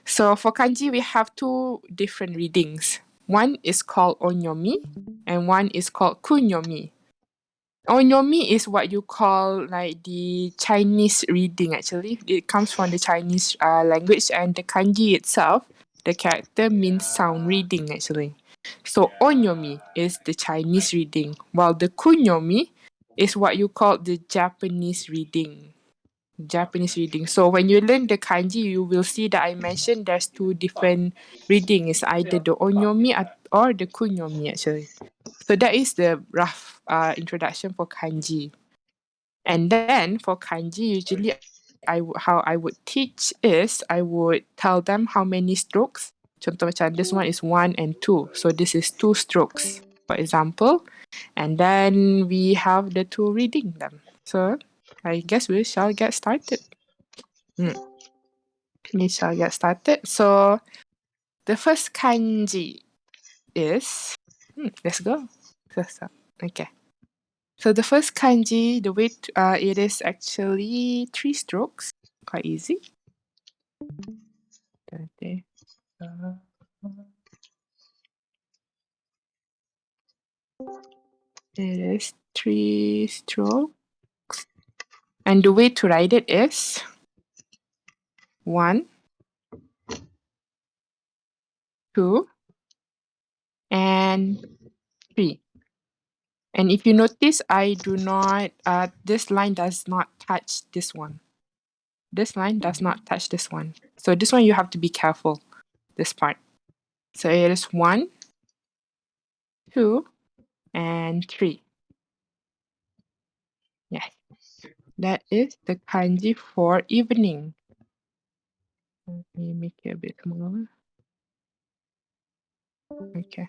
So for kanji, we have two different readings. One is called onyomi and one is called kunyomi. Onyomi is what you call like the Chinese reading actually. It comes from the Chinese language, and the kanji itself, the character means sound reading actually. So onyomi is the Chinese reading, while the kunyomi is what you call the Japanese reading. Japanese reading. So when you learn the kanji, you will see that I mentioned there's two different readings, either the onyomi or the kunyomi actually. So that is the rough introduction for kanji. And then for kanji, usually how I would teach is I would tell them how many strokes. Contoh macam this one is 1 and 2. So this is 2 strokes, for example. And then we have the two reading them. So I guess we shall get started. We shall get started. So the first kanji is, let's go. Okay. So the first kanji, the way it is actually 3 strokes, quite easy. Okay. It is 3 strokes. And the way to write it is 1, 2, and 3. And if you notice, I do not, this line does not touch this one. This line does not touch this one. So this one you have to be careful, this part. So it is 1, 2, and 3. Yes. That is the kanji for evening. Let me make it a bit smaller. Okay.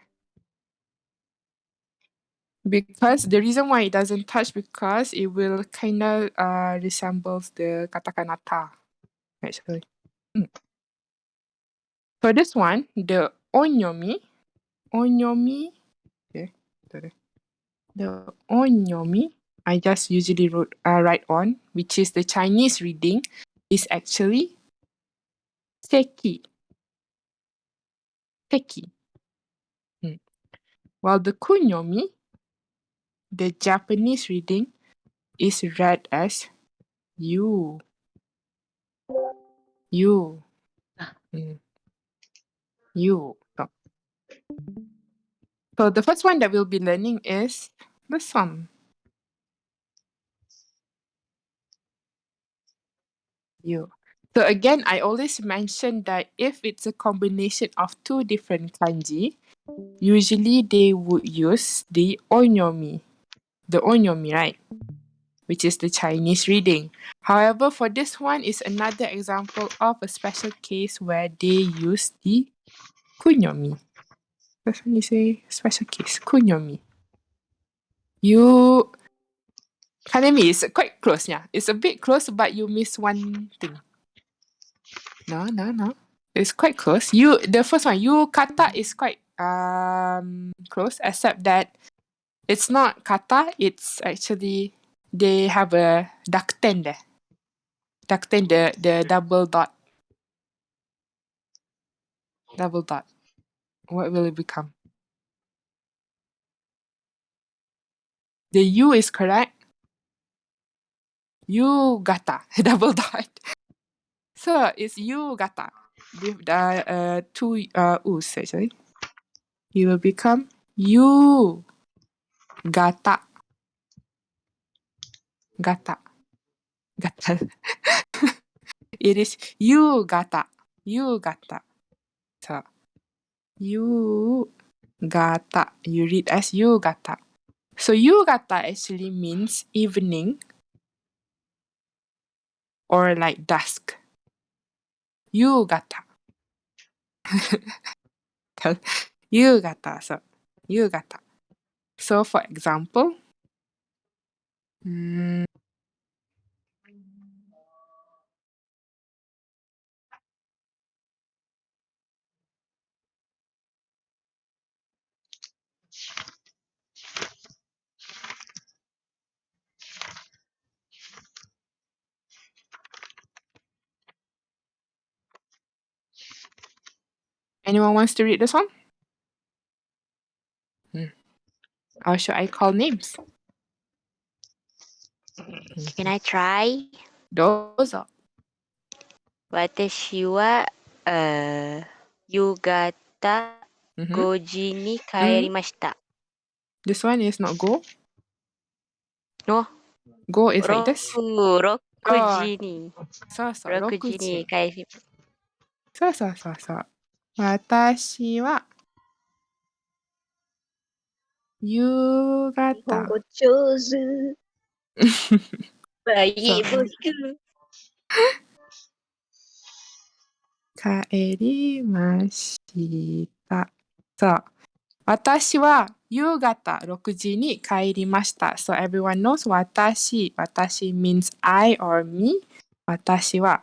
Because the reason why it doesn't touch, because it will kind of resembles the katakana ta, actually. For this one, the onyomi, okay, sorry. The onyomi, I just usually write on, which is the Chinese reading, is actually seki. Seki. While the kunyomi, the Japanese reading, is read as you. You. You. So the first one that we'll be learning is this one. You. So again, I always mention that if it's a combination of two different kanji, usually they would use the onyomi. The onyomi, right? Which is the Chinese reading. However, for this one is another example of a special case where they use the kunyomi. That's when you say special case, kunyomi. You, kanemi is quite close, yeah. It's a bit close, but you miss one thing. No. It's quite close. The first one, you kata is quite close, except that it's not kata, it's actually they have a dakten there. Dakten, the double dot. Double dot. What will it become? The U is correct. Yugata. Double dot. So it's yugata. With the two U's actually. It will become you gata. Gata. It is you gata. So you gata. You read as you gata. So you gata actually means evening or like dusk. You gata. You gata. So you gata. So for example, Anyone wants to read this one? Or should I call names? Can I try? どうぞ。私は、夕方 Mhm. 5時に帰りました。 This one is not go. の Go is like this. 6時に、そうそう、 6 6時に時。帰り、そうそうそうそう。私は夕日本方。語上手。バイブル。帰りました。そう。私は夕方6時に帰りました。So everyone knows 私。私 means I or me. 私は。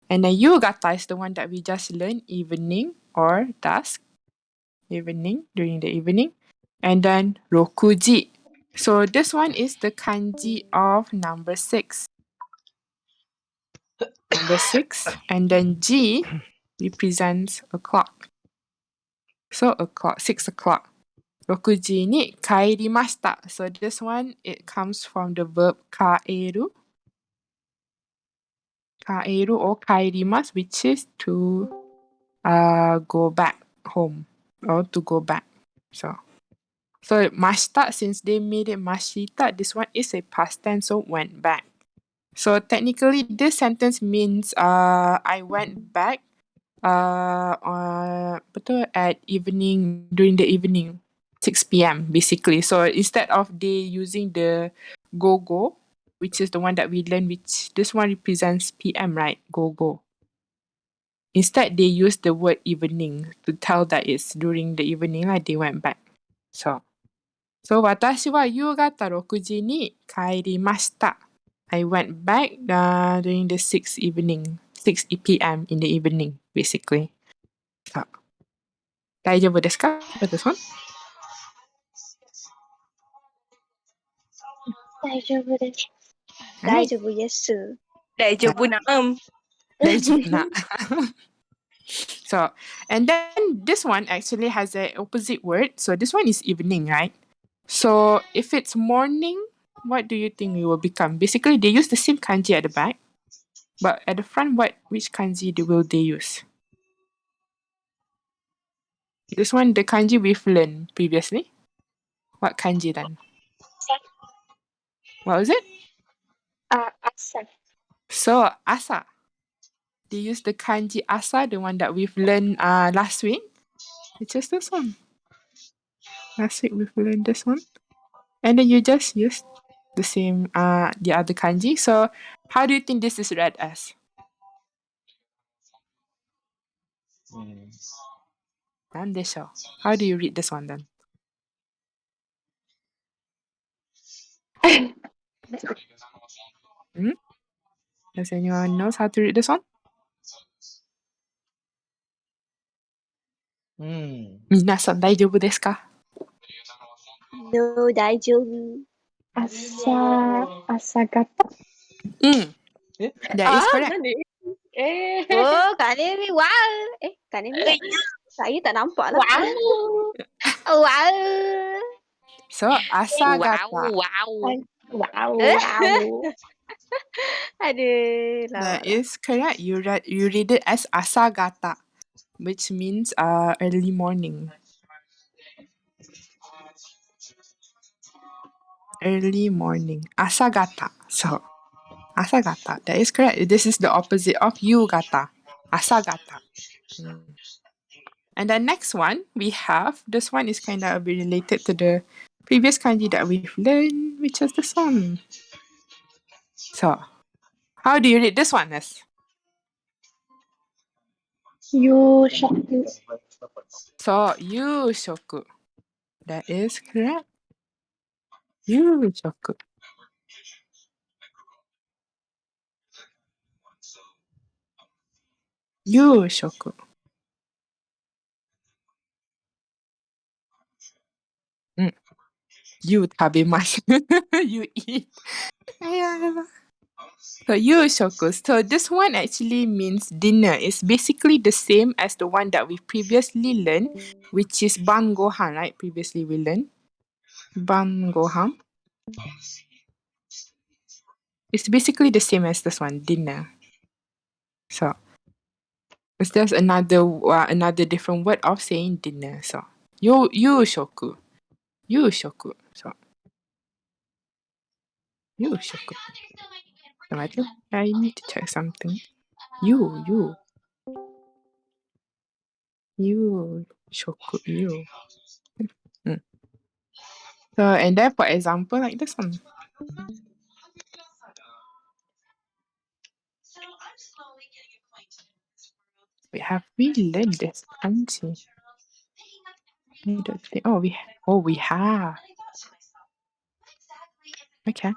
And then 夕方 is the one that we just learned, evening or dusk. Evening, during the evening. And then 6時. So this one is the kanji of number 6. Number 6. And then G represents o'clock. So o'clock, 6 o'clock. 6時に帰りました. So this one, it comes from the verb 帰る. 帰る or 帰ります, which is to go back home or to go back. So ました since they made it ました, this one is a past tense, so went back. So technically, this sentence means I went back betul at evening, during the evening, 6 p.m. basically. So instead of they using the go, which is the one that we learned, which this one represents PM, right? Go. Instead, they use the word evening to tell that it's during the evening, like they went back. So 私は夕方6時に帰りました. I went back during the 6 p.m. in the evening, basically. さあ、大丈夫ですか for this one? 大丈夫です。はい。大丈夫です。大丈夫な。大丈夫な。So, and then this one actually has an opposite word. So this one is evening, right? So if it's morning, what do you think it will become? Basically, they use the same kanji at the back, but at the front, which kanji will they use? This one, the kanji we've learned previously. What kanji then? What was it? Asa. So, asa. They use the kanji asa, the one that we've learned last week. It's just this one. Last week we've learned this one. And then you just use the same, the other kanji. So, how do you think this is read as? Nandesho. How do you read this one then? Does anyone knows how to read this one? 皆さん大丈夫ですか No, 大丈夫。朝方。That is correct. Mana? Oh, Kak Nemi, wow. Kak Nemi tak? Saya tak nampak lah. Wow. So, asagata. Wow. Wow. Aduh. That is correct. You read it as asagata, which means early morning. Early morning. Asagata. So, asagata. That is correct. This is the opposite of yugata. Asagata. And the next one we have, this one is kind of a bit related to the previous kanji that we've learned, which is this one. So, how do you read this one, Ness? Yushoku. So, yushoku. That is correct. Yushoku. Yushoku. You 食べます. You eat. So yushoku. So this one actually means dinner. It's basically the same as the one that we previously learned, which is bangohan, right? Previously we learned bangohan. It's basically the same as this one, dinner. So it's just another different word of saying dinner. So yushoku. Yushoku. So yushoku. So I need to check something. You. Yushoku. You. Mm. So and then for example like this one. Have we learned this kanji? I don't think. We have. Okay.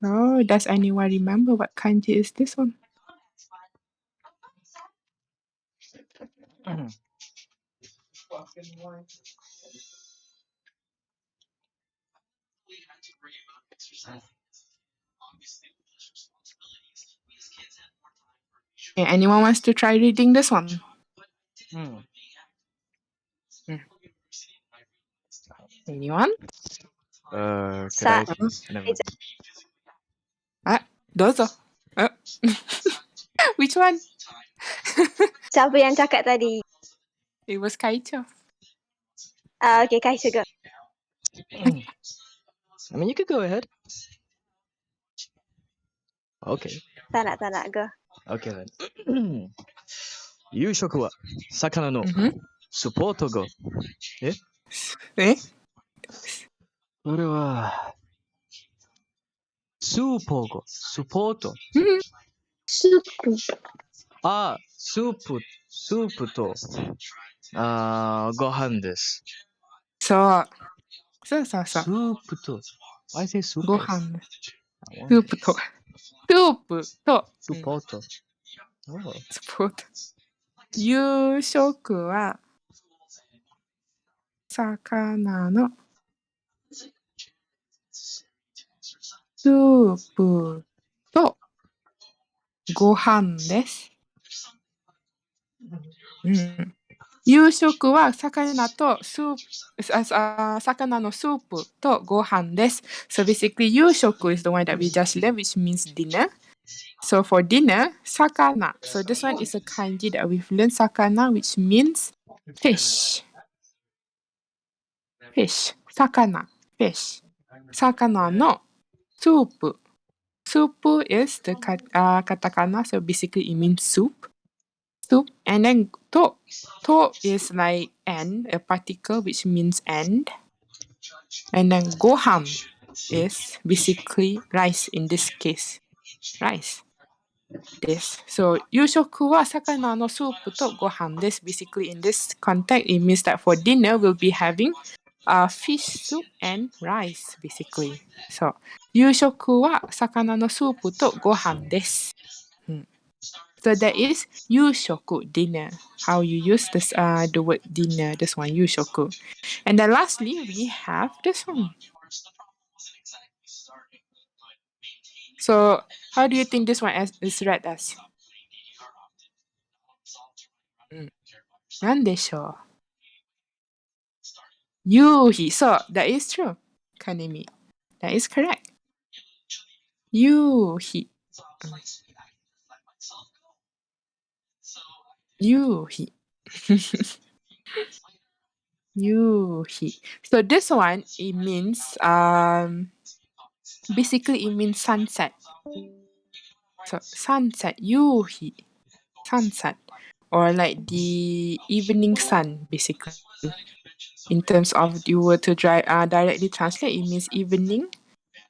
So does anyone remember what kanji is this one? Okay, anyone wants to try reading this one? Anyone? Could I? Never. Dozo. Which one? Siapa yang cakap tadi? It was Kaicho. Okay, Kaisha go. I mean, you could go ahead. Okay. Tak nak go. Okay then. 夕食は魚の Mm-hmm. スポート後。Eh? それはスーポーゴ。スポート。 Supu. あ、スープとご飯です。So. スープと。I say スープ。ご飯。ススープと。スポート。スポート。夕食は魚のスープとご飯です。夕食は魚のスープとご飯です。So basically, 夕食 is the one that we just learned, which means dinner. So for dinner, sakana. So this one is a kanji that we've learned, sakana, which means fish. Sakana, fish. Sakana no soup. Soup is the katakana, so basically it means soup. And then to is like and, a particle which means and. And then gohan is basically rice in this case. Rice. This. So, 夕食は魚のスープとご飯です. Basically, in this context, it means that for dinner, we'll be having fish soup and rice, basically. So, 夕食は魚のスープとご飯です. So that is 夕食, dinner. How you use this the word dinner, this one, 夕食. And then lastly, we have this one. So, how do you think this one is read as? なんでしょう? 夕日. So, that is true, Kanemi. That is correct. 夕日. 夕日. 夕日. So this one, it means basically it means sunset. So sunset, 夕日, sunset, or like the evening sun, basically. In terms of you were to directly translate, it means evening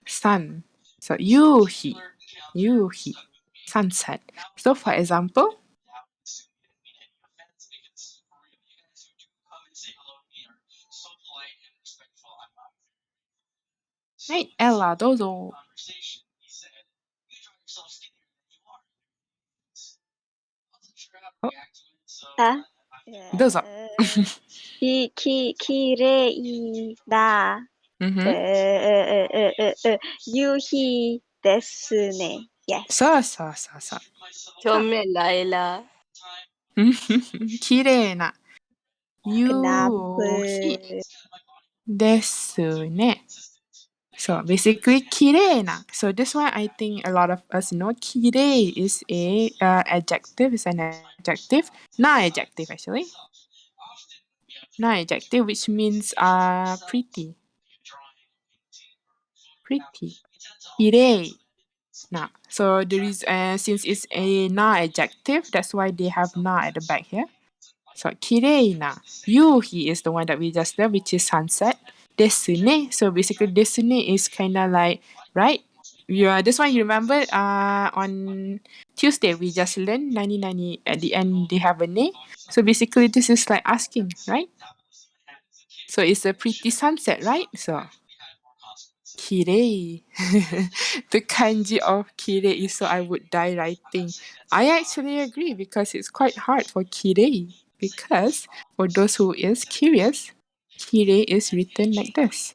sun. So 夕日, sunset. So for example, right, Ella, どうぞ. Ah? どうぞ. きれいな Mm-hmm. 夕日ですね。Yes. So. Comel lah, Ella. Kirei na. Kenapa? Yuhi desu ne. So basically, kirei na. So this one, I think a lot of us know. Kirei is a adjective. Is an adjective. Na adjective actually. Na adjective, which means pretty. Pretty. Kirei na. So there is since it's a na adjective, that's why they have na at the back here. So kirei na. Yuhi is the one that we just learned, which is sunset. Desu ne. So basically, desu ne is kind of like, right? Yeah, this one you remember on Tuesday we just learned 90 at the end they have a ne. So basically this is like asking, right? So it's a pretty sunset, right? So kirei. The kanji of kirei is so I would die writing. I actually agree because it's quite hard for kirei. Because for those who is curious, kirei is written like this.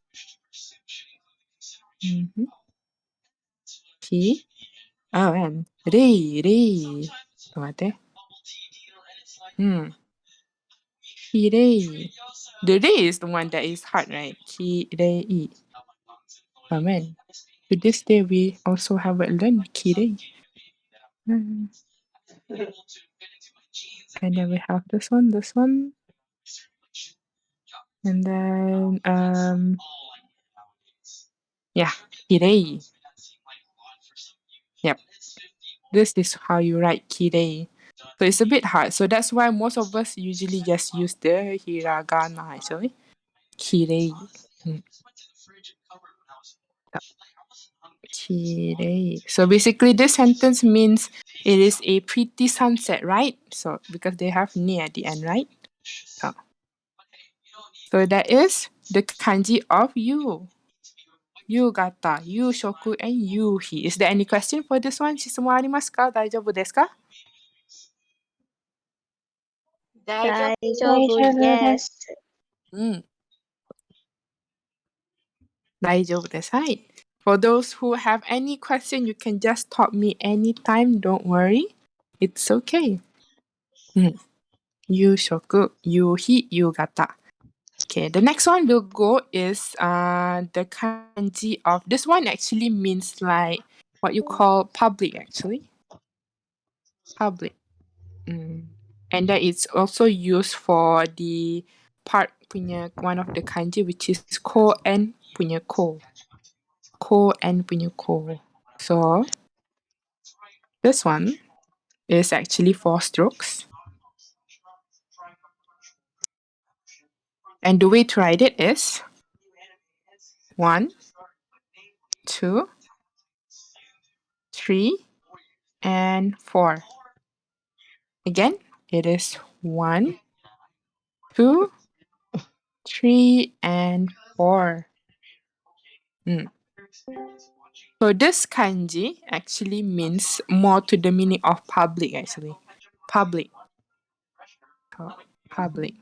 Mm-hmm. Ki. Oh, and rei. What? Kirei. The rei is the one that is hard, right? Kirei. Oh man. To this day we also haven't learned kirei. Mm. And then we have this one. And then yeah, kirei. Yep. This is how you write kirei. So it's a bit hard. So that's why most of us usually just use the hiragana actually. Kirei. Kirei. So basically this sentence means it is a pretty sunset, right? So because they have ni at the end, right? So that is the kanji of you. Yugata, Yushoku, and Yuhi. Is there any question for this one? 質問ありますか？大丈夫ですか？ Daijoubu. Yes. 大丈夫です。はい。For those who have any question, you can just talk me anytime. Don't worry. It's okay. 夕食、夕日、夕方. Okay, the next one we'll go is the kanji of this one actually means like what you call public actually. Public. And that it's also used for the part punya one of the kanji which is ko and punya ko. Ko and punya ko. So this one is actually 4 strokes. And the way to write it is 1, 2, 3, and 4. Again, it is 1, 2, 3, and 4. So this kanji actually means more to the meaning of public actually. Public. Public.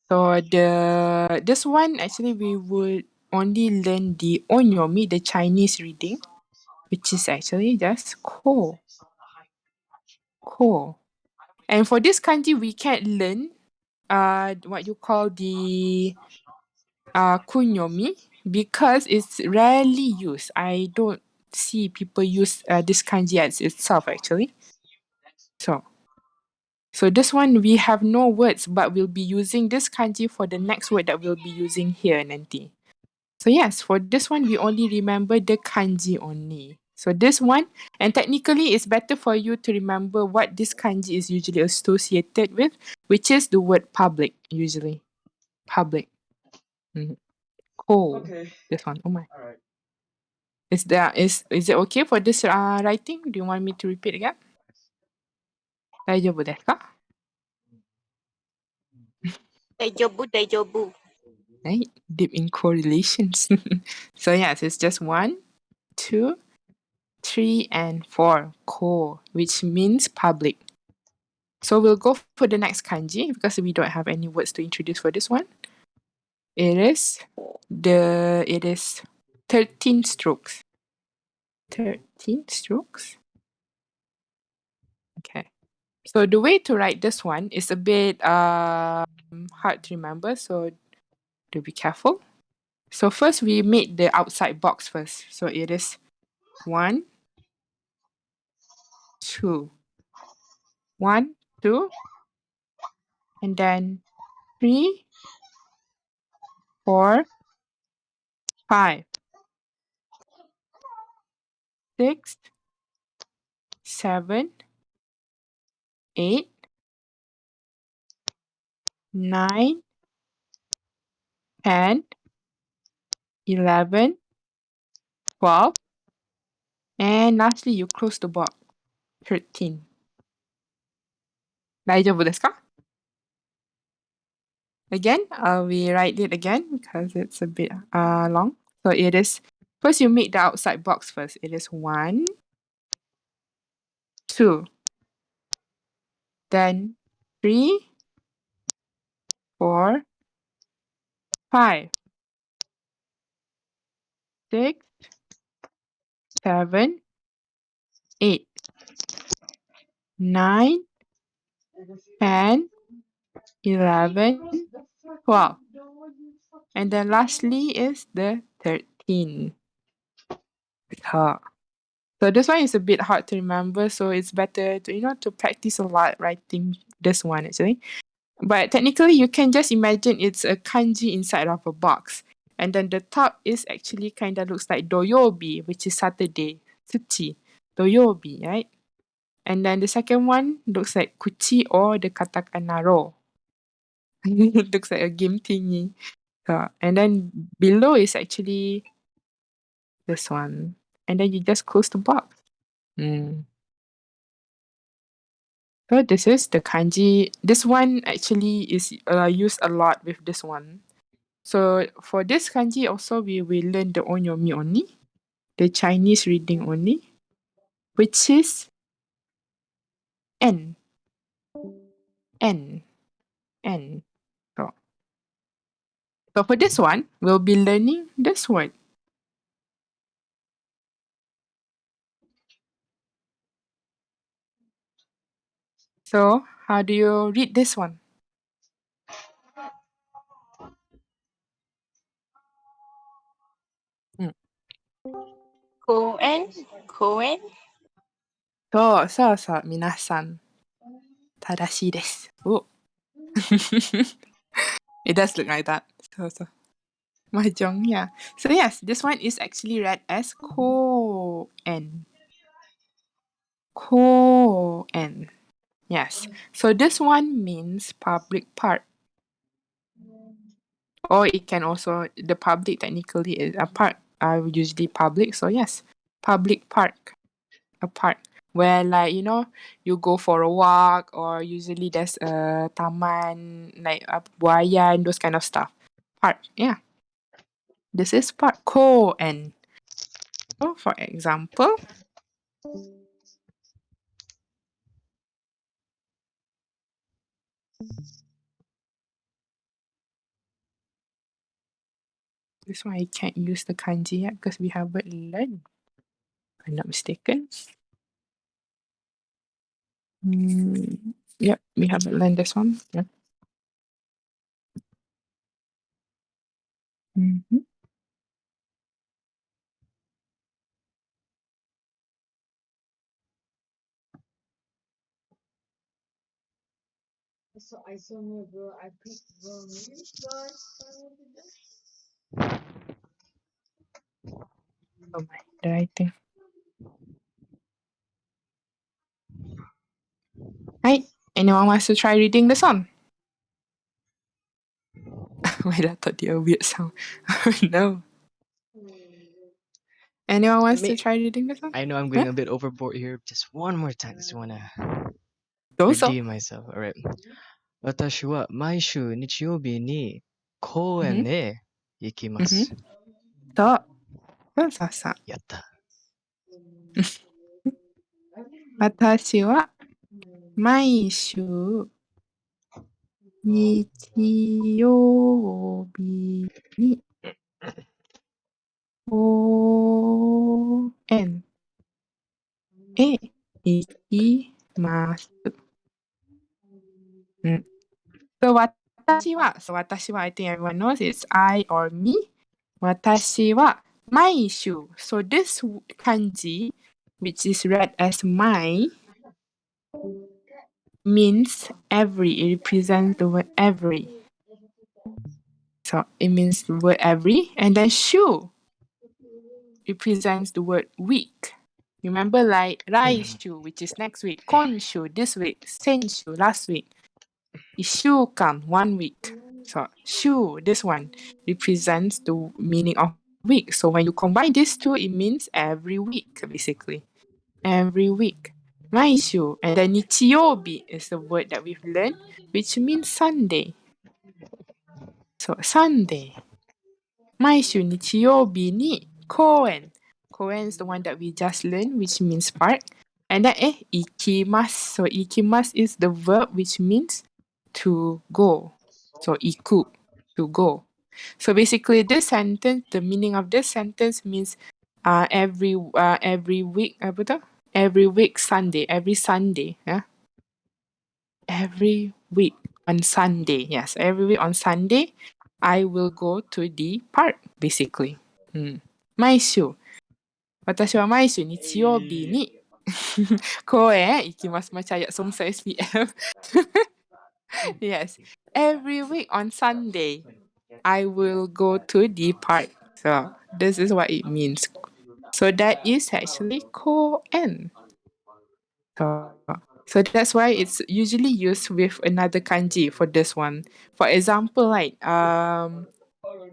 So this one actually we would only learn the onyomi, the Chinese reading, which is actually just ko. Ko. And for this kanji we can't learn what you call the kunyomi because it's rarely used. I don't see people use this kanji as itself actually. So this one we have no words, but we'll be using this kanji for the next word that we'll be using here nanti. So yes, for this one we only remember the kanji only. So this one, and technically it's better for you to remember what this kanji is usually associated with, which is the word public usually. Public. Cool. Okay. This one. Oh my. All right. Is it okay for this writing? Do you want me to repeat again? 大丈夫ですか? Daijoubu. Right? Deep in correlations. So yes, it's just 1, 2, 3, and 4. Ko, which means public. So we'll go for the next kanji because we don't have any words to introduce for this one. It is 13 strokes. 13 strokes. Okay. So the way to write this one is a bit hard to remember, so do be careful. So first we made the outside box first. So it is 1, 2. 1, 2, and then 3, 4, 5, 6, 7, 8, 9, 10, 11, 12, and lastly you close the box. 13. 大丈夫ですか? Again, we write it again because it's a bit long. So it is, first you make the outside box first. It is 1, 2, then 3, 4, 5, 6, 7, 8, 9, 10, 11, 12. And then lastly is the 13. So this one is a bit hard to remember, so it's better to, to practice a lot writing this one actually. But technically you can just imagine it's a kanji inside of a box. And then the top is actually kind of looks like doyobi, which is Saturday. Tsuchi. Doyobi, right? And then the second one looks like kuchi or the katakana ro. It looks like a game thingy. And then below is actually this one. And then you just close the box. So this is the kanji. This one actually is used a lot with this one. So for this kanji also we will learn the onyomi only, the Chinese reading only, which is N. N. N. So for this one, we'll be learning this word. So how do you read this one? Koen. Koen. So, minasan. Tadashi desu. Oh. It does look like that. So. Mahjong, yeah. So yes, this one is actually read as Koen. Koen. Yes. So this one means public park. Or it can also, the public technically is a park are usually public. So yes, public park. A park where you go for a walk, or usually there's a taman, like a buaya and those kind of stuff. Park, yeah. This is park. Koen. So for example, this one I can't use the kanji yet because we haven't learned. If I'm not mistaken. Yep, we haven't learned this one. Yep. Mm-hmm. Oh my, the writing. Right. Anyone wants to try reading this one? Wait, I thought you had a weird sound. No. Anyone wants to try reading this one? I know I'm going a bit overboard here. Just one more time. Just wanna Also. redeem myself. Alright. 私は毎週日曜日に公園へ行きます。そう。やった。私は毎週日曜日に公園 ikimasu. So watashi wa I think everyone knows it's I or me. Watashi wa maishu. So this kanji, which is read as mai, means every. It represents the word every. So it means the word every. And then shu represents the word week. Remember, like raishu, which is next week, konshu, this week, senshu, last week, ishukan, 1 week. So shu, this one, represents the meaning of week. So when you combine these two, it means every week, basically. Every week. Maishu. And then nichiyobi is the word that we've learned, which means Sunday. So Sunday. Maishu nichiyobi ni koen. Koen is the one that we just learned, which means park. And then ikimasu. So ikimasu is the verb which means to go. So iku, to go. So basically this sentence, the meaning of this sentence means every week, apa tu? Every week Sunday, every Sunday, yeah. Every week on Sunday, yes, every week on Sunday, I will go to the park, basically. 毎週、私は毎週日曜日に公園へ行きます。Macam ayat Songsa SPF. Yes. Every week on Sunday, I will go to the park. So, this is what it means. So, that is actually koen. So that's why it's usually used with another kanji for this one. For example, like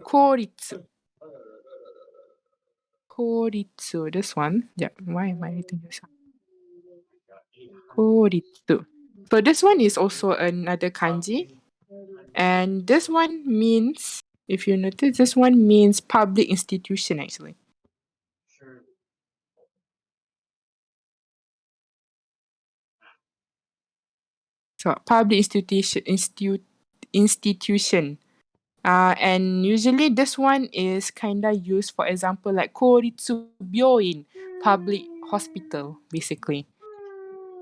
koritsu. Koritsu, this one. Yeah, why am I writing this one? Koritsu. So this one is also another kanji. And this one means, if you notice, this one means public institution actually. So public institution. And usually this one is kinda used, for example, like Koritsu Byoin, public hospital, basically.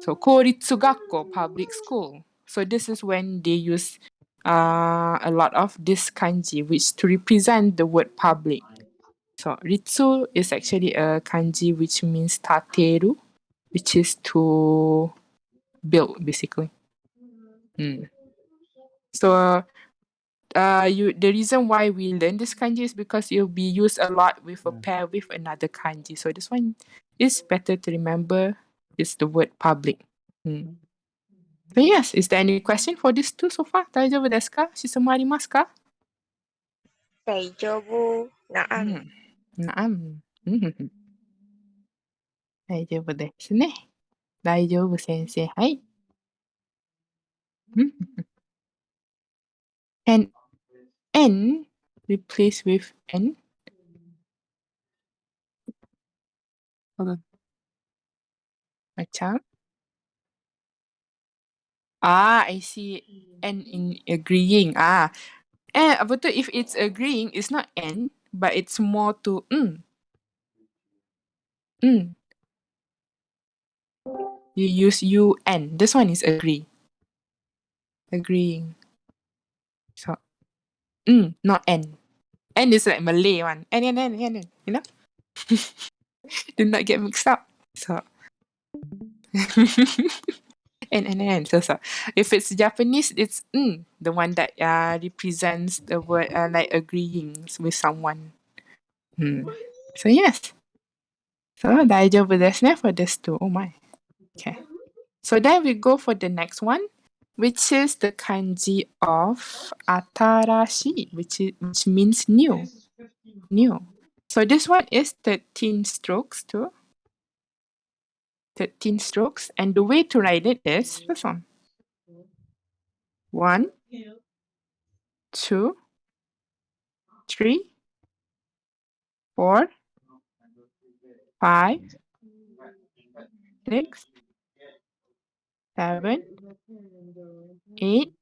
So Koritsu Gakko, public school. So this is when they use a lot of this kanji, which to represent the word public. So Ritsu is actually a kanji which means tateru, which is to build, basically. So the reason why we learn this kanji is because it'll be used a lot with a pair with another kanji. So this one is better to remember. It's the word public. So yes, is there any question for these two so far? 大丈夫ですか？質問ありますか？大丈夫。نعم. نعم. 大丈夫ですね。大丈夫先生。はい。And N replace with N. Hold on. Macam? I see. N in agreeing. Apa tu? If it's agreeing, it's not N, but it's more to You use UN. This one is agree. Agreeing. So, not N. N is like Malay one. N, you know? Do not get mixed up. So, N. So. If it's Japanese, it's the one that represents the word like agreeing with someone. So, yes. So, 大丈夫ですね for this too. Oh my. Okay. So then we go for the next one, which is the kanji of atarashi, which means new. So this one is 13 strokes too. 13 strokes. And the way to write it is this one. 1, 2, 3, 4, 5, 6, 7, 8,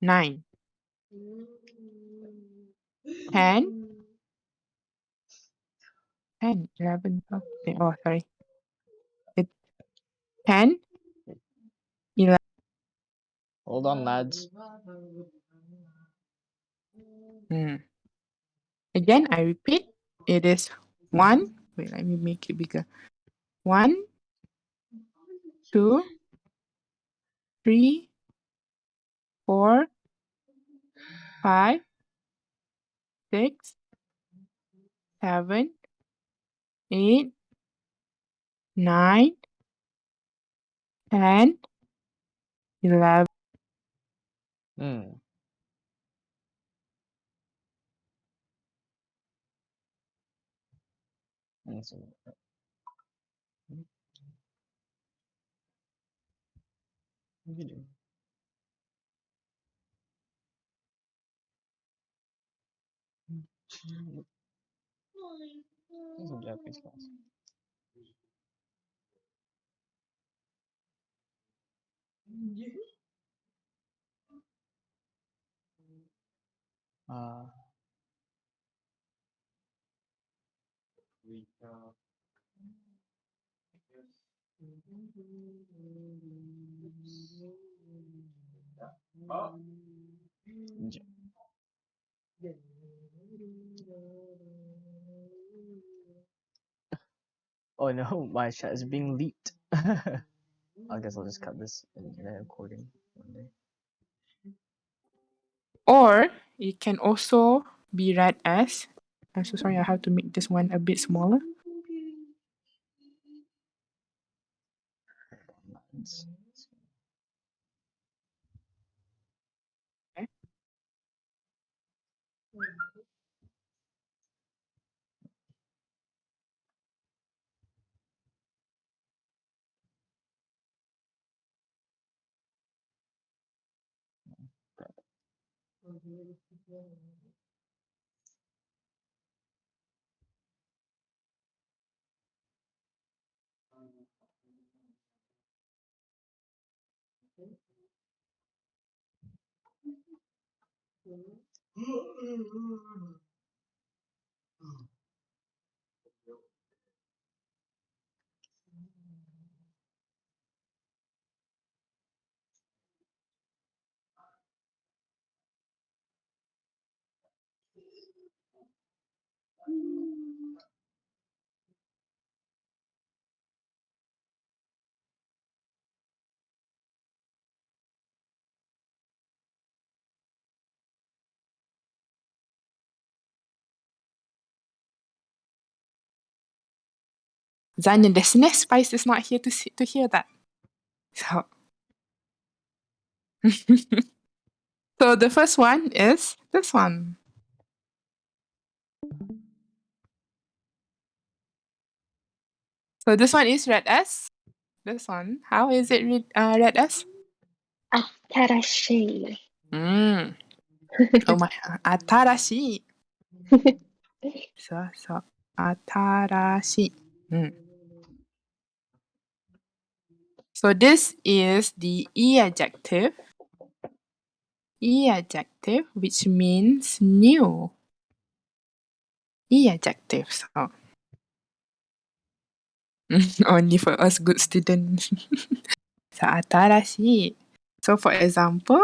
9, 10, 11, 12. Oh, sorry. 10, 11. Hold on, lads. Again, I repeat, it is 1. Wait, let me make it bigger. 1, 2, 3, 4, 5, 6, 7, 8, 9, 10, 11. Hmm. Gini. This is Japanese class. Oh no, my chat is being leaked. I guess I'll just cut this in the recording one day. Or it can also be read as, I'm so sorry, I have to make this one a bit smaller. Okay. Zanyan desu Spice is not here to hear that. So, so the first one is this one. So this one is read as this one. How is it read as? Atarashi. Oh my, atarashi. So, atarashi. So this is the e adjective, which means new. E-adjective. So only for us good students. So atarashi. So for example,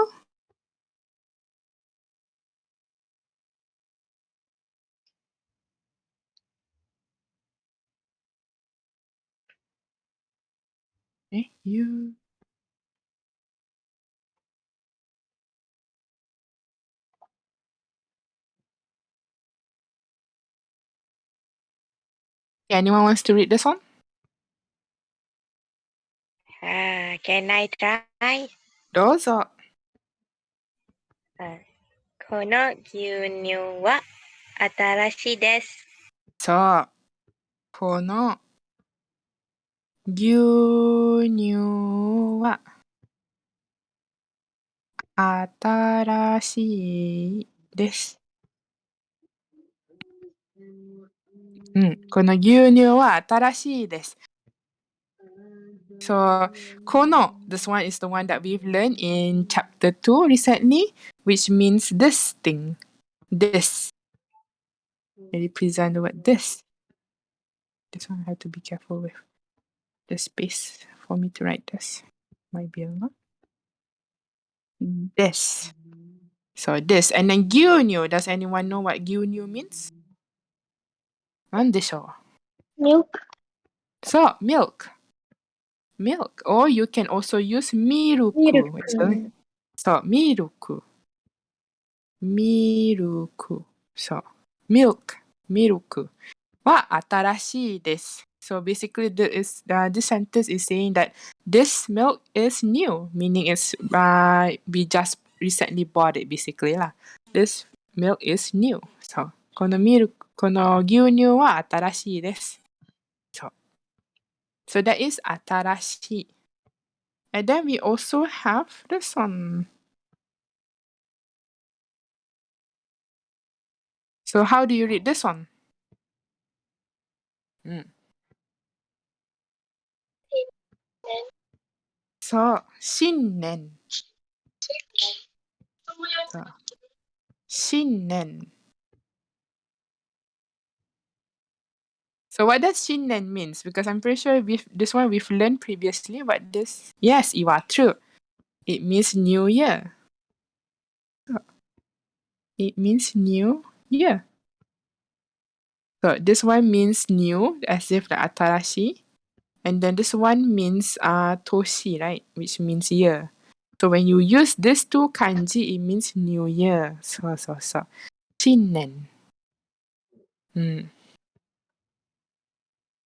you. Anyone wants to read this one? Can I try? どうぞ。この牛乳は新しいです。そう。この牛乳は新しいです。この牛乳は新しいです。So, kono, this one is the one that we've learned in chapter 2 recently, which means this thing. This. It represents the word this. This one I have to be careful with the space for me to write this. Might be a lot. This. So this. And then gyunyu. Does anyone know what gyunyu means? なんでしょう? Milk. So, milk. Milk. Or you can also use miruku. Milk. Actually. So, miruku. Miruku. So, milk. Miruku. は新しいです。So basically, this sentence is saying that this milk is new, meaning it's we just recently bought it, basically 啦。This milk is new. So この牛乳は新しいです。So that is 新しい。And then we also have this one. So how do you read this one? So 新年。So 新年。So what does Shinnen means? Because I'm pretty sure this one we've learned previously, but this... Yes, Iwa, true. It means New Year. It means New Year. So this one means new, as if the atarashi. And then this one means toshi, right? Which means year. So when you use these two kanji, it means New Year. So. Shinnen.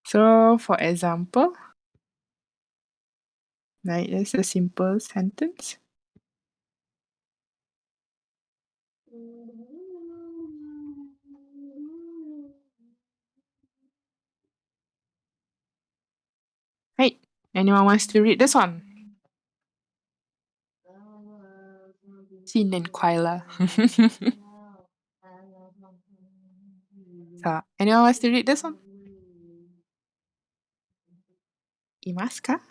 So, for example, like this is a simple sentence. Right. Anyone wants to read this one? 新年快乐。So, anyone wants to read this one? いますか?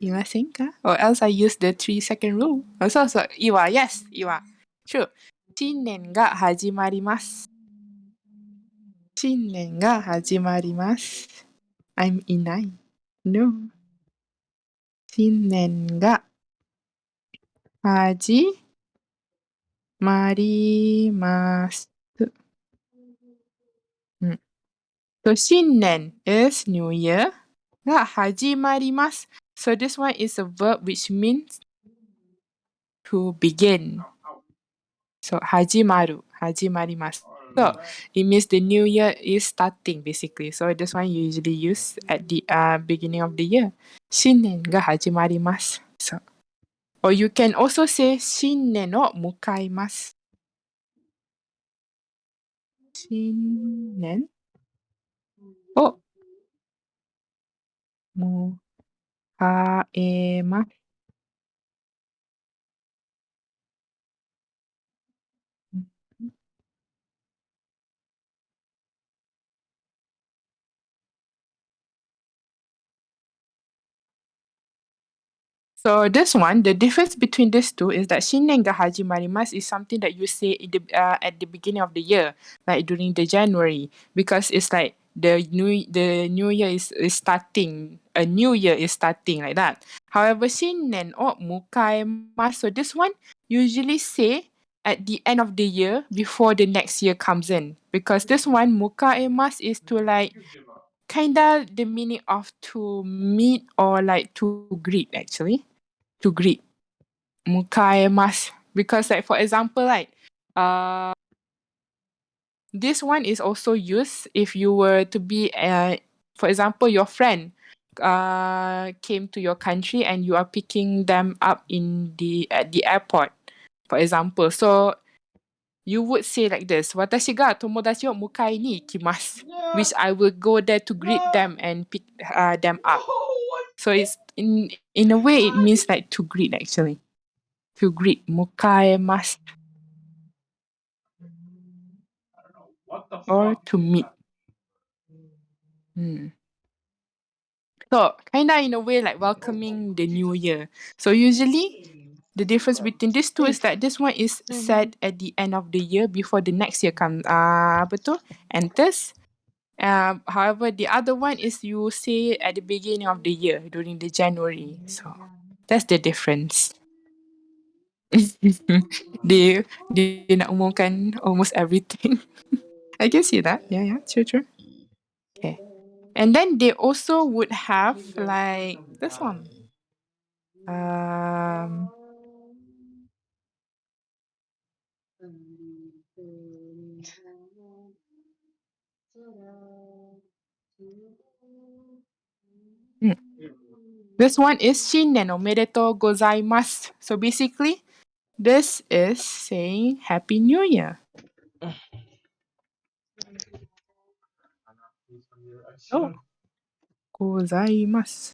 いませんか? Or else I use the 3-second rule. So, Iwa, yes, Iwa. True. 新年が始まります。新年が始まります。I'm いない。No. 新年が始まります。So 新年 is New Year. が始まります。So this one is a verb which means to begin. So 始まる、始まります。So it means the new year is starting basically. So this one you usually use at the beginning of the year. 新年が始まります。So, or you can also say 新年を迎えます。新年を迎えます。So this one, the difference between these two is that 新年が始まります is something that you say at the beginning of the year, like during the January, because it's like the new year is starting, a new year is starting like that. However, 新年を迎えます so this one usually say at the end of the year before the next year comes in, because this one 迎えます is to like kinda the meaning of to meet or like to greet actually. To greet. 迎えます because like for example like this one is also used if you were to be for example your friend came to your country and you are picking them up at the airport, for example. So you would say like this, 私が友達を迎えに行きます which I will go there to greet them and pick them up. So it's in a way it means like to greet actually. To greet, 迎えます or to meet. So kinda in a way like welcoming the new year. So usually the difference between these two is that this one is said at the end of the year before the next year comes enters. However, the other one is you say at the beginning of the year during the January. So that's the difference. Dia nak umumkan almost everything. I can see that. Yeah, true. Okay. And then they also would have like this one. This one is Shinnen omedetou gozaimasu. So basically, this is saying Happy New Year. Oh. Gozaimasu.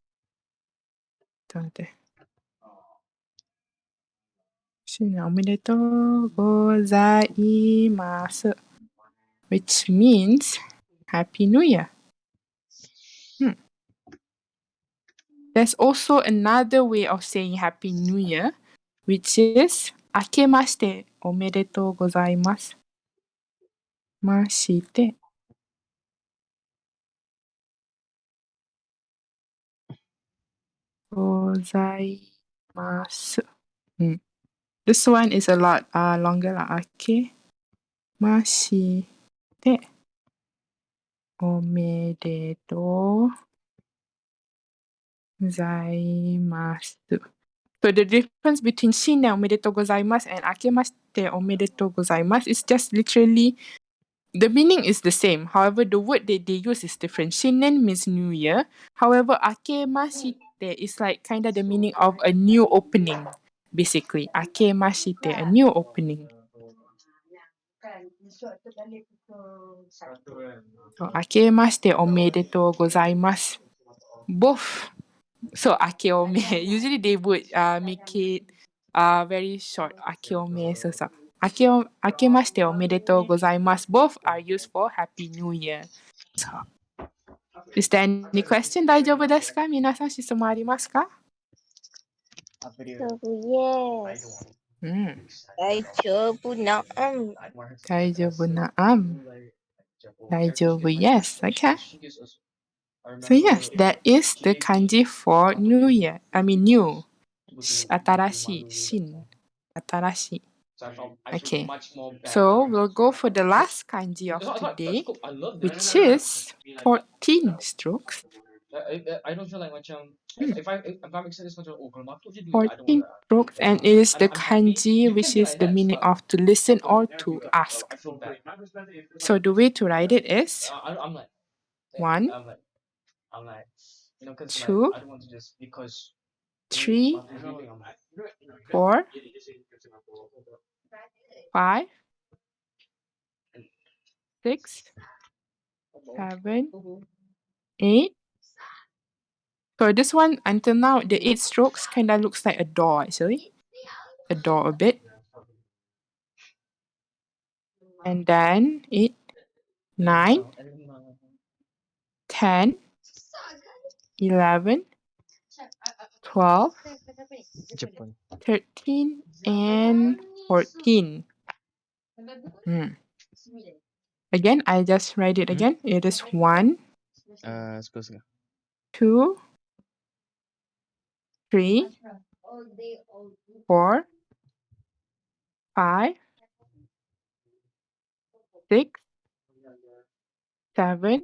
Shinnen omedetou gozaimasu. Which means Happy New Year. There's also another way of saying Happy New Year, which is Akemashite omedetou gozaimasu. Mashite. Gozaimasu. This one is a lot longer lah. Akemashite omedetou gozaimasu. So the difference between Shinnen omedetou gozaimasu and Akemashite omedetou gozaimasu is just literally the meaning is the same. However, the word that they use is different. Shinnen means New Year. However, Akemashite is like kind of the meaning of a new opening. Basically, Akemashite, a new opening. So, Akemashite omedetou gozaimasu. Both. So, Akeome. Usually they would make it very short. Akeome. So, Akemashite omedetou gozaimasu. Both are used for Happy New Year. So, is there any question? 大丈夫ですか？皆さん質問ありますか？ Yes. 大丈夫な。大丈夫な。大丈夫。Yes. Okay. So yes, that is the kanji for New Year. I mean new. 新しい。新。新しい。Okay. So we'll go for the last kanji of today, which is 14 strokes. I don't feel like macam if I'm excited macam kalau batuk je 14 strokes, and it is the kanji which is the meaning of to listen or to ask. I feel bad. So the way to write it is I'm like 1, I'm like you know because like 2, I don't want to just because 3, 4, 5, 6, 7, 8. So this one until now the 8 strokes kind of looks like a door actually. A door a bit. And then 8, 9, 10, 11, 12, Japan. 13, and 14. Again, I just write it again. It is 1, Suppose 2, 3, 4, 5, 6, 7,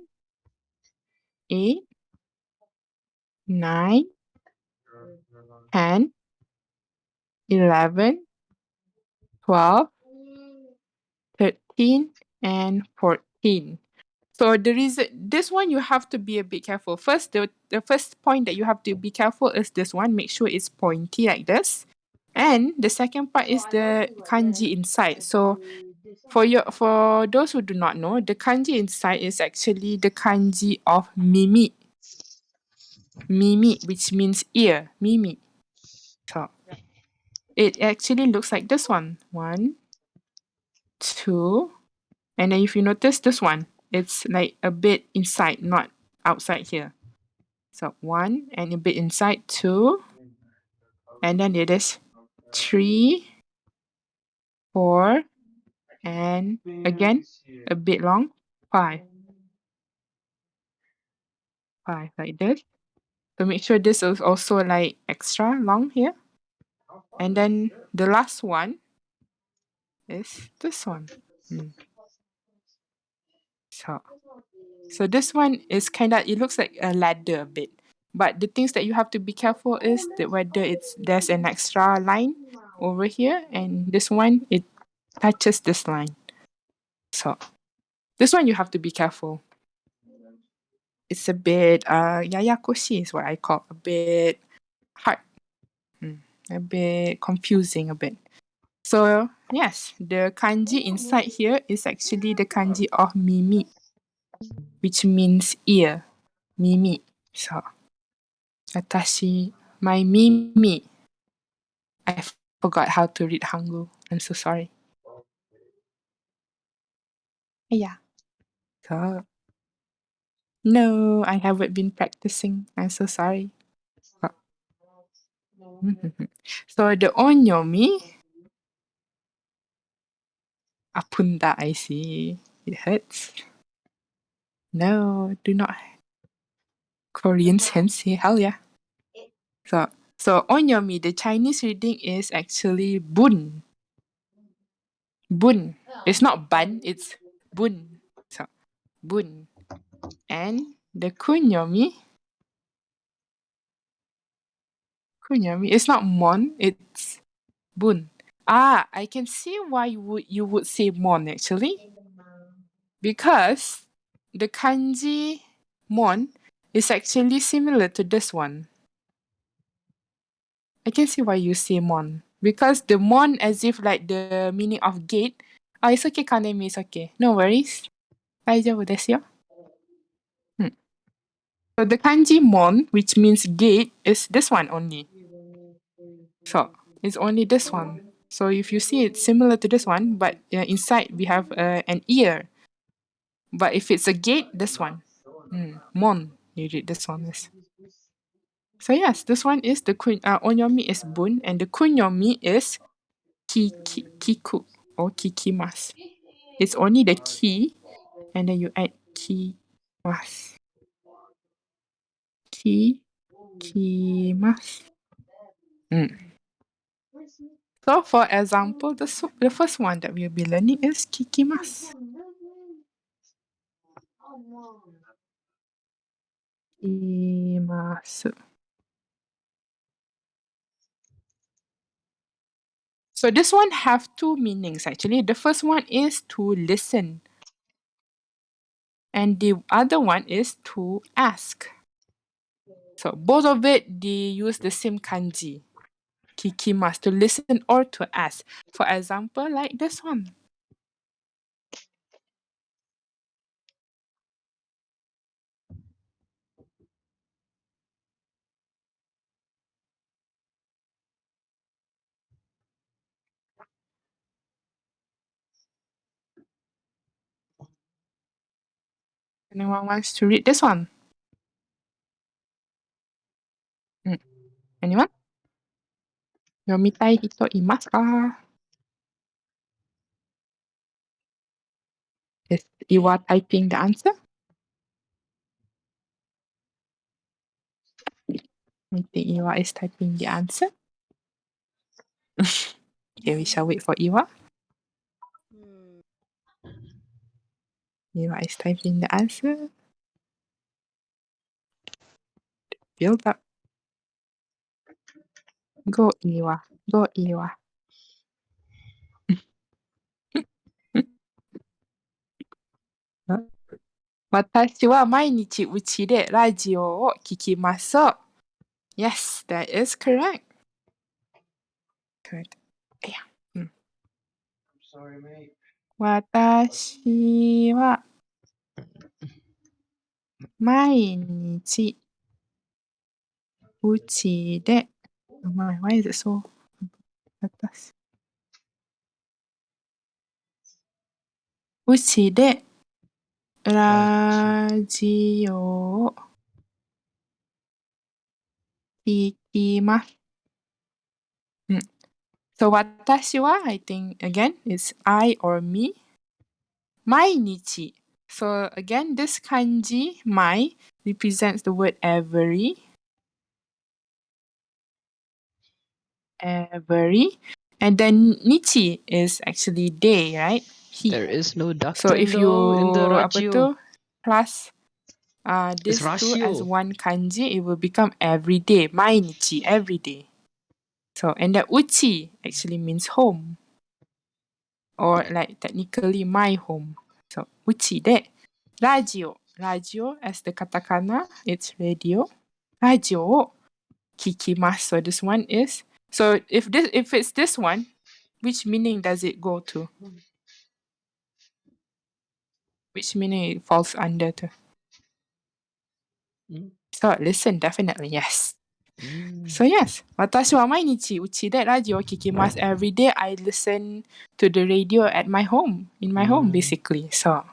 8, 9, 10, 11, 12, 13, and 14. So the reason this one you have to be a bit careful. First, the first point that you have to be careful is this one. Make sure it's pointy like this. And the second part is the kanji inside. So for those who do not know, the kanji inside is actually the kanji of mimi. Mimi, which means ear. Mimi. So it actually looks like this one. 1, 2, and then if you notice this one, it's like a bit inside, not outside here. So 1 and a bit inside, 2, and then it is 3, 4, and again a bit long, 5. 5 like this. So make sure this is also like extra long here. And then the last one is this one. So this one is kind of, it looks like a ladder a bit. But the things that you have to be careful is that whether there's an extra line over here, and this one, it touches this line. So this one you have to be careful. It's a bit yayakoshi is what I call, a bit hard. A bit confusing a bit. So yes, the kanji inside here is actually the kanji of mimi, which means ear. Mimi. So Watashi, my mimi. I forgot how to read Hangul. I'm so sorry. Yeah. So no, I haven't been practicing. I'm so sorry. So the onyomi. Apunda, I see. It hurts. No, do not. Korean sensei, hell yeah. So onyomi, the Chinese reading is actually bun. Bun. It's not ban, it's bun. So bun. And the kunyomi it's not mon, it's bun. I can see why you would say mon actually. Because the kanji mon is actually similar to this one. I can see why you say mon. Because the mon as if like the meaning of gate. It's okay, Kanemi, it's okay. No worries. 大丈夫ですよ. So the kanji mon, which means gate, is this one only. So it's only this one. So if you see it's similar to this one, but inside we have an ear. But if it's a gate, this one. Mon, you read this one is. So yes, this one is the onyomi is bun, and the kunyomi is kiku or kikimas. It's only the ki, and then you add kimas. Kimas. So for example, the first one that we'll be learning is kikimas. Kimasu. So this one have two meanings actually. The first one is to listen. And the other one is to ask. So both of it, they use the same kanji. Kikimas, to listen or to ask. For example, like this one. Anyone wants to read this one? Anyone? Yomitai hito imasu ka? Is Iwa typing the answer? I think Iwa is typing the answer. Okay, we shall wait for Iwa. Iwa is typing the answer. Build up. Go Iwa. Go Iwa. 私は毎日うちでラジオを聞きます。Yes, that is correct. Correct. 私は毎日うちで Why is it so? 私うちでラジオを聞きます。So 私は I think again it's I or me. 毎日 So again, this kanji, mai, represents the word every. Every. And then nichi is actually day, right? He. There is no So ducting if you though in the apa ratio. tu, plus It's these two as ratio. one kanji, it will become every day. Mainichi, every day. So, and the uchi actually means home. Or like technically my home. So, uchi de. Radio. Radio as the katakana, it's radio. Radio o kikimasu. So this one is. So if it's this one, which meaning does it go to? Which meaning it falls under to? So listen, definitely yes. So yes, 私は毎日うちでラジオを聞きます. Every day I listen to the radio at my home, in my home basically. So,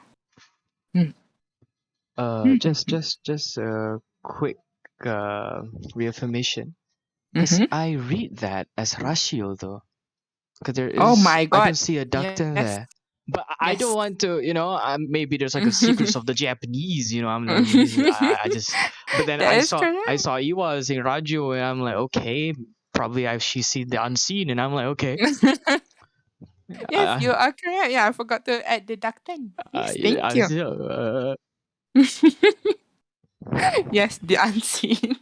Just a quick reaffirmation. Because I read that as ratio though. Because there is, oh my I god, don't see a ducting yes, there. But I yes. don't want to, maybe there's like a secrets of the Japanese, I'm like, I just, but then That I is saw correct. Iwa saying radio, and I'm like, okay, probably she's seen the unseen, and I'm like, okay. Yes, you are correct. Yeah, I forgot to add the ducting. Yes, thank you. Yes, the unseen.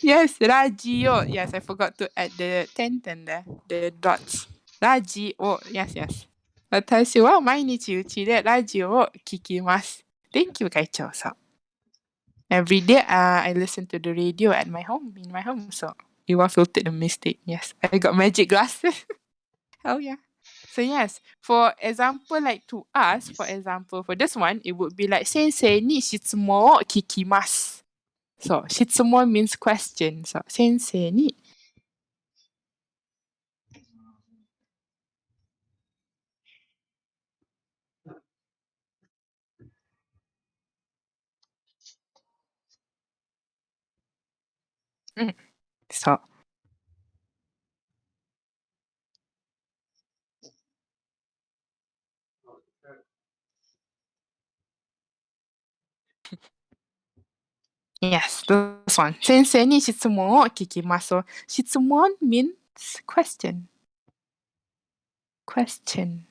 Yes, radio. Yes, I forgot to add the tenten there, the dots. Radio. Yes, yes. 私は毎日うちでラジオを聞きます. Thank you, 会長さん. Every day, I listen to the radio at my home, in my home. So, you are filtered a mistake. Yes, I got magic glasses. Oh, yeah. So, yes, for example, like to us, for example, for this one, it would be like, 先生に質問を聞きます. So, 質問 means question. So, 先生に So, yes, this one. 先生に質問を聞きます. So, 質問 means question. Question.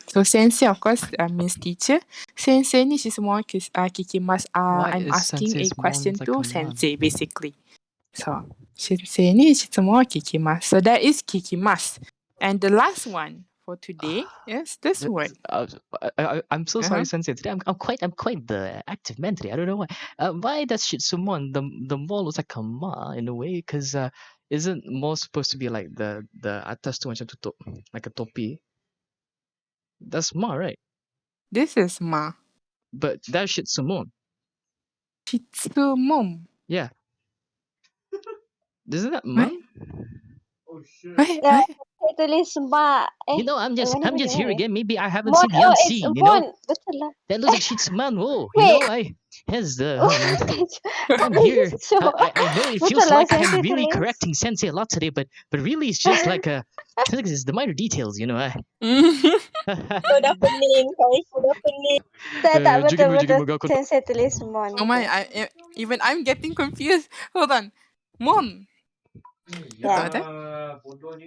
So, 先生, of course, means teacher. 先生に質問を聞きます. Why I'm is asking a sensei's question mom like to a mom? sensei, basically. So, 先生に質問を聞きます. So, that is 聞きます. And the last one for today is this word. I'm so sorry, Sensei. Today I'm quite the active man today. I don't know why. Why does Shitsumon the mole looks like a ma in a way? Because isn't more supposed to be like the atas tu macam tutup like a topi? That's ma, right? This is ma. But that's Shitsumon. Shitsumon. Yeah. Isn't that ma? Ya, saya tulis mak. I'm just mana here ya? again. Maybe I haven't Mon, seen the it's unseen. Mon. Betul lah. That looks like Shitsumon. Oh, Wait. has the. I'm Are you here. sure? I know it Betul feels lah, like I'm sensei really tulis. correcting Sensei a lot today, but really it's just like I think it's the minor details, Kau dah pening, guys. Kau dah pening. Tak, Jugim betul-betul sensei tulis Mon. Oh my, even I'm getting confused. Hold on. Mon. Yeah.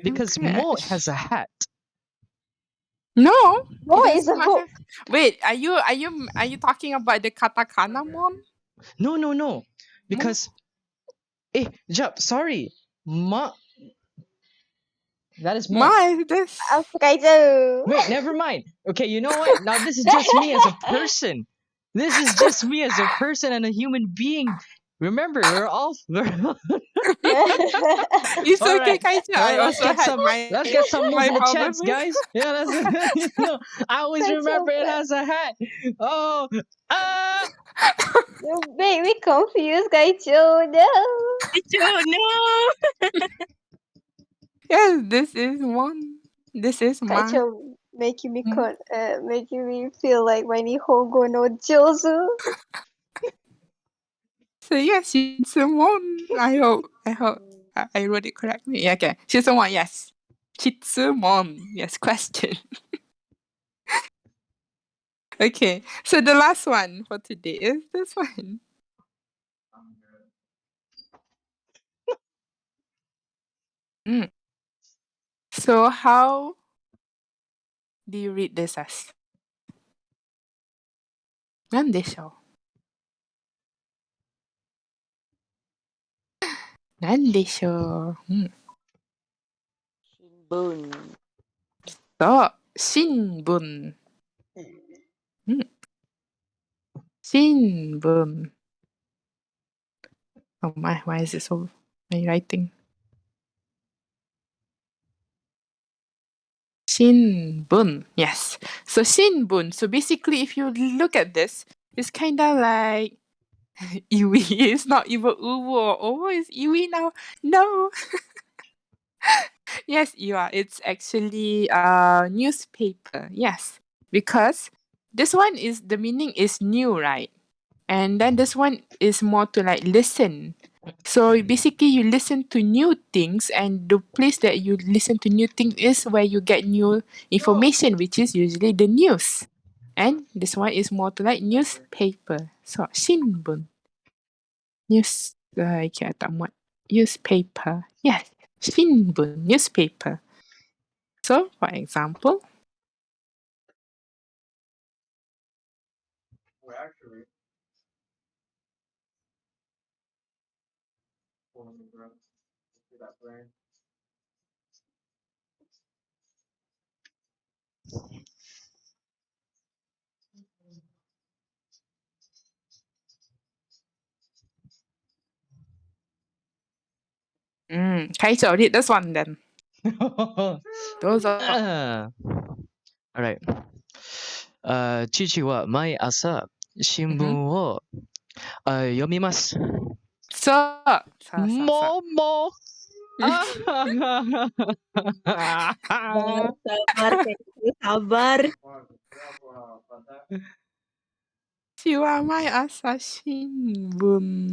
Because Okay. Mo has a hat. No. Mo it is does a not hook. have- Wait, are you talking about the katakana mon? No. Because Jap, sorry. That is Mo. Ma is this. Apa kaitu? Wait, never mind. Okay, you know what? Now this is just me as a person. This is just me as a person and a human being. Remember, we're all. It's All okay, right. Kaicha. I Let's also get had some. my Let's get some love my in the problem chats, with. guys. Yeah, that's. I always That's remember it okay. has a hat. Oh, You make me confused, Kaichu. No. No. Yes, this is one. This is ma. Kaichu making me feel like my Nihongo no Jozu. So yes, she's a mon. I hope I wrote it correctly. Yeah, okay. She's a mon, yes. Chitsumon. Yes, question. Okay, so the last one for today is this one. Mm. So how do you read this as? なんでしょうなんでしょう、うん、 Bun. そう新聞、うん、新聞 Oh my, why is it so my writing? 新聞 Yes. So 新聞 So basically if you look at this, it's kinda like iwi. It's not even uwu or owo, it's iwi now. No. Yes, you are. It's actually a newspaper. Yes. Because this one is the meaning is new, right? And then this one is more to like listen. So basically you listen to new things, and the place that you listen to new things is where you get new information, which is usually the news. And this one is more to like newspaper. So 新聞 news okay, tak muat. Newspaper. Yes. 新聞 newspaper. So for example, Kaicho, read this one then. Those are Alright. 父は毎朝新聞を、読みます。so もも。Sabar, Kak. Sabar. 私は毎朝新聞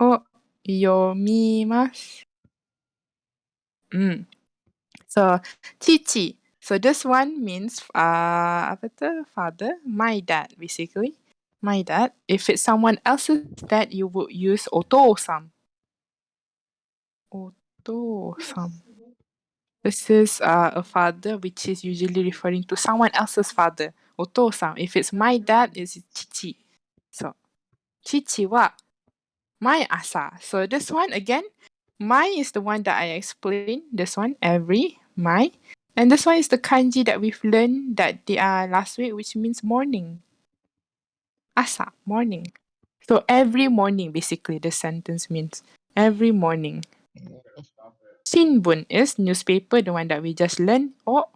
を読みます。So, 父. So this one means apa tu? Father. My dad basically. My dad. If it's someone else's dad, you would use お父さん. お父さん. This is a father which is usually referring to someone else's father. お父さん. If it's my dad, it's 父. So, 父は毎朝. So this one again, my is the one that I explained. This one, every, my. And this one is the kanji that we've learned that they are last week, which means morning. Asa, morning. So every morning, basically, the sentence means every morning. Shinbun is newspaper, the one that we just learned. Oh,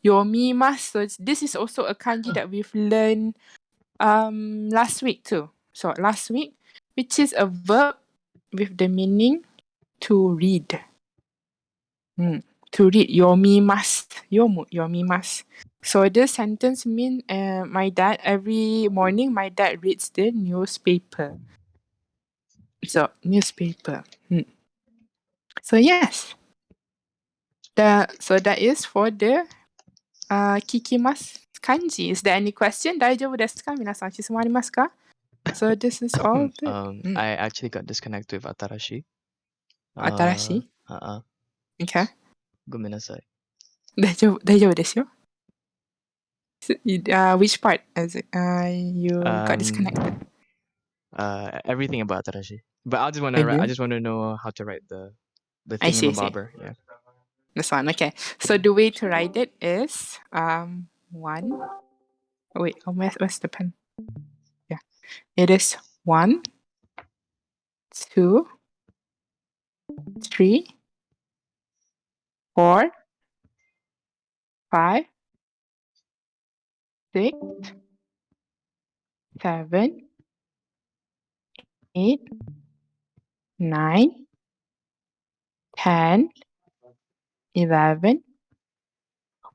yomimasu. So this is also a kanji that we've learned last week too. So last week, which is a verb with the meaning to read. To read, yomimasu. So this sentence mean my dad every morning my dad reads the newspaper. So newspaper. So yes. So that is for the kikimasu kanji. Is there any question? 大丈夫ですか？皆さん質問ありますか？ So this is all the I actually got disconnected with Atarashi. 新しい Okay. ごめんなさい。大丈夫ですよ。Which part is it? You got disconnected. Everything about Atarashi. But I just want I to do. I just want to know how to write the I see. thingamabobber. Yeah. This one. Okay. So the way to write it is one. Oh wait, where's the pen? Yeah. It is 1, 2, 3, 4, 5, 6, 7, 8, 9, 10, 11,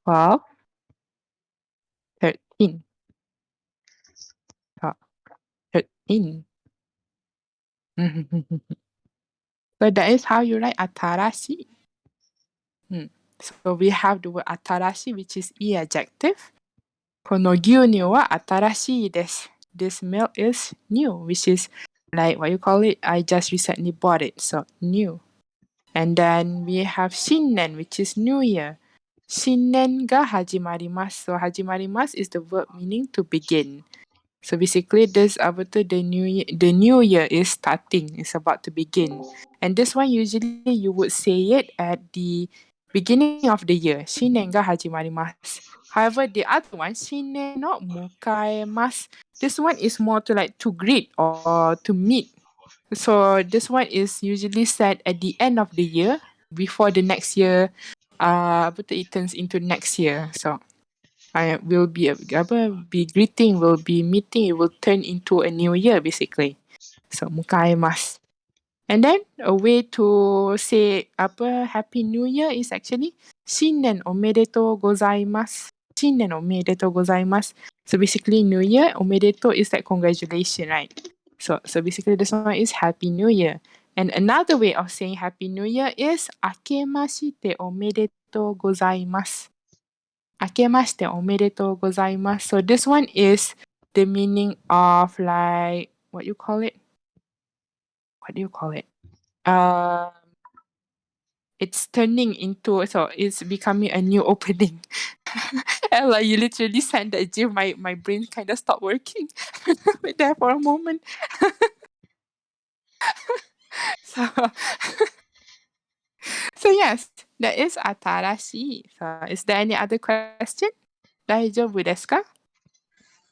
12, 13. So 13. So that is how you write atarashi. So we have the word atarashi, which is e adjective. Kono gyunyu wa atarashii desu. This milk is new, which is like what you call it. I just recently bought it, so new. And then we have shinnen, which is New Year. Shinnen ga hajimarimasu. So hajimarimasu is the verb meaning to begin. So basically, this the new year is starting. It's about to begin. And this one usually you would say it at the beginning of the year. Shinnen ga hajimarimasu. However, the other one, shinnen no mukaemasu. This one is more to like to greet or to meet. So this one is usually said at the end of the year before the next year. It turns into next year. So I will be be greeting, will be meeting. It will turn into a new year basically. So mukaimasu. And then a way to say Happy New Year is actually Shinnen omedetou gozaimasu. Shinnen omedetou gozaimasu. So basically New Year, omedetou is like congratulations, right? So basically this one is Happy New Year. And another way of saying Happy New Year is Akemashite omedetou gozaimasu. Akemashite omedetou gozaimasu. So this one is the meaning of like what you call it? What do you call it? It's turning into so it's becoming a new opening. Ella, you literally said that gym, my brain kind of stopped working with there for a moment. So so yes, that is atarashi. So is there any other question? Daijoubu desu ka?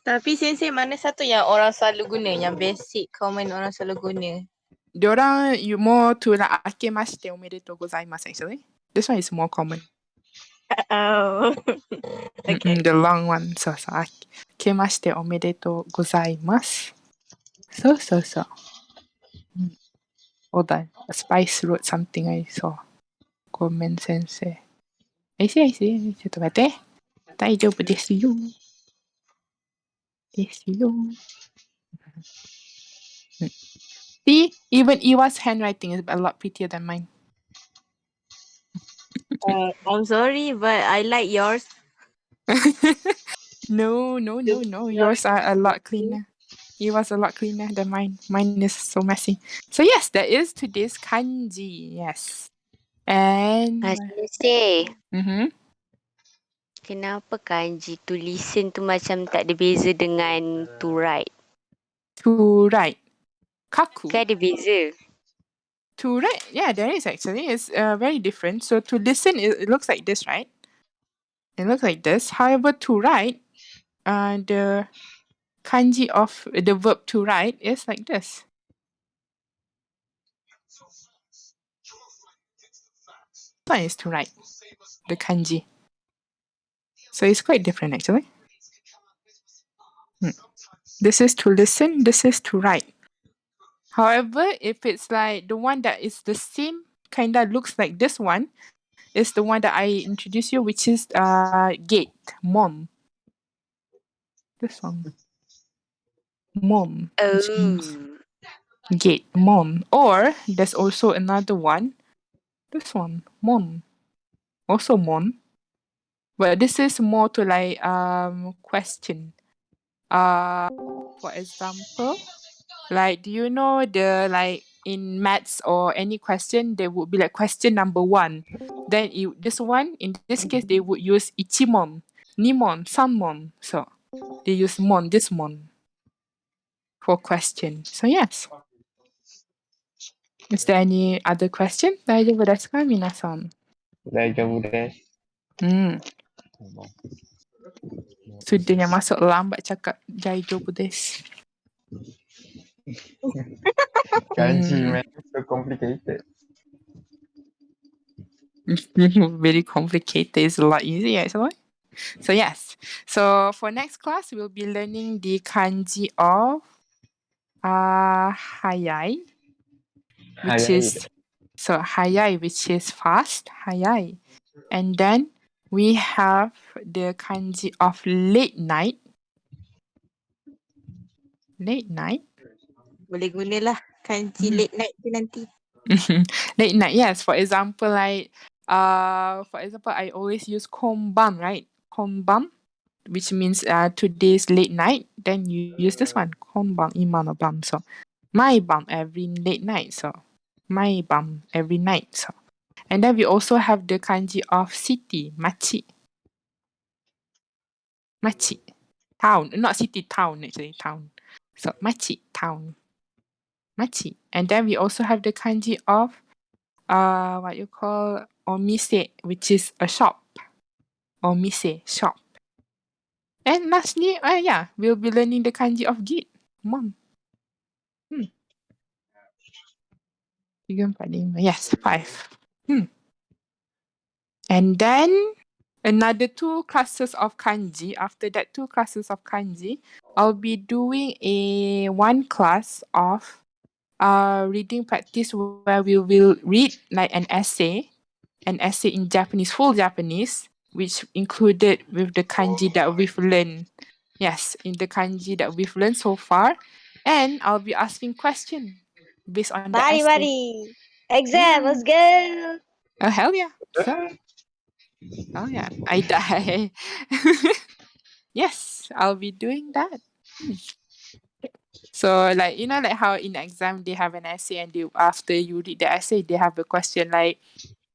Tapi sensei mana satu yang orang selalu guna, yang basic common orang selalu guna? Diorang you more to like akemashite omedetou gozaimasu actually. This one is more common. Oh. Okay. The long one. So akemashite omedetou gozaimasu. So. Hold on. Spice wrote something I saw. Comment sensei. I see. ちょっと待って。大丈夫ですよ。ですよ。See, even Iwa's handwriting is a lot prettier than mine. I'm sorry, but I like yours. No. Yours are a lot cleaner. Iwa's a lot cleaner than mine. Mine is so messy. So yes, that is today's kanji. Yes. And Sensei, mm-hmm. kenapa kanji to listen tu macam tak ada beza dengan to write? To write. Kaku. Kan ada beza. To write, yeah, there is actually. It's very different. So to listen, it looks like this, right? It looks like this. However, to write, the kanji of the verb to write is like this. This one is to write, the kanji. So it's quite different actually. This is to listen, this is to write. However, if it's like the one that is the same, kind of looks like this one, is the one that I introduced you, which is gate, mom. This one. Mom. Oh. Gate, mom. Or there's also another one. This one, mom. Also mom. But this is more to like question. For example, like do you know the like in maths or any question there would be like question number 1. Then this one in this case they would use ichimon, nimon, sanmon. So they use this mon for question. So yes. Is there any other question? 大丈夫ですか皆さん。大丈夫です。Sudahnya masuk lambat cakap 大丈夫です。Kanji, man, so complicated. Very complicated. It's a lot easier actually. So yes. So for next class, we'll be learning the kanji of hayai, which is hayai, which is fast, hayai. And then we have the kanji of late night. Late night. Boleh gunalah kanji late night tu nanti. Late night, yes. For example, like I always use konban, right? Konban. which means today's late night, then you use this one. Konban imano ban. So my bum every late night. So my bum every night. So and then we also have the kanji of city, machi. Machi. Town. Not city, town actually. Town. So machi, town. Machi. And then we also have the kanji of what you call omise, which is a shop. Omise, shop. And lastly, we'll be learning the kanji of gate. Mom. 3, 4, 5. Yes, 5. And then another 2 classes of kanji. After that 2 classes of kanji, I'll be doing a 1 class of reading practice where we will read like an essay in Japanese, full Japanese, which included with the kanji that we've learned. Yes, in the kanji that we've learned so far. And I'll be asking questions based on the essay. Mari. Exam, let's go. Oh, hell yeah. So, oh yeah, I die. Yes, I'll be doing that. So like, like how in exam they have an essay and after you read the essay, they have a question like,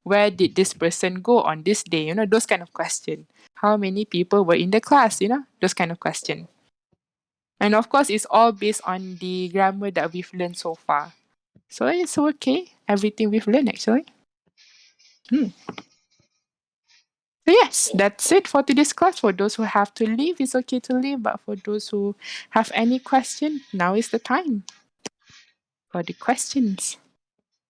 where did this person go on this day? Those kind of question. How many people were in the class? Those kind of question. And of course, it's all based on the grammar that we've learned so far. So it's okay. Everything we've learned actually. So yes, that's it for today's class. For those who have to leave, it's okay to leave. But for those who have any question, now is the time for the questions.